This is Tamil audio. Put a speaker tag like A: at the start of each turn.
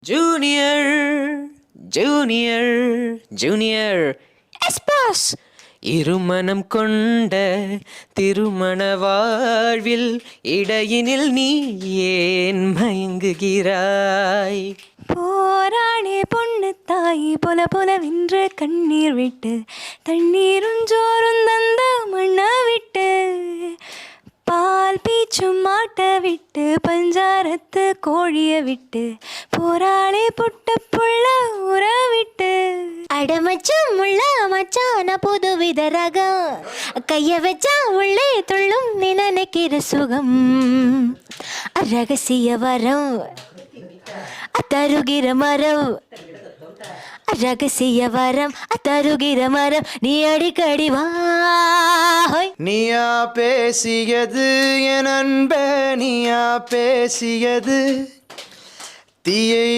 A: Junior, Junior, Junior, Espas! இருமனம் கொண்ட திருமண வாழ்வில் இடையினில் நீ ஏன் மயங்குகிறாய்?
B: போராளே பொண்ணு தாய் பொல பொலவென்று கண்ணீர் விட்டு தண்ணீரும் ஜோரும் தந்த மண்ண விட்டு பால் பீச்சும் மாட்ட விட்டு பஞ்சாரத்து கோழிய விட்டு போராளே புட்ட புள்ள உற விட்டு அடமச்சான் முள்ள மச்சான புதுவித ரகம் கைய வச்சா உள்ளே துள்ளும் நினைக்கிற சுகம் ரகசிய வரம் தருகிற மரம் ரகசிய வரம் தருகிற மரம் நீ அடிக்கடி வா.
C: நீயா பேசியது என் அன்பே, நீயா பேசியது தீயை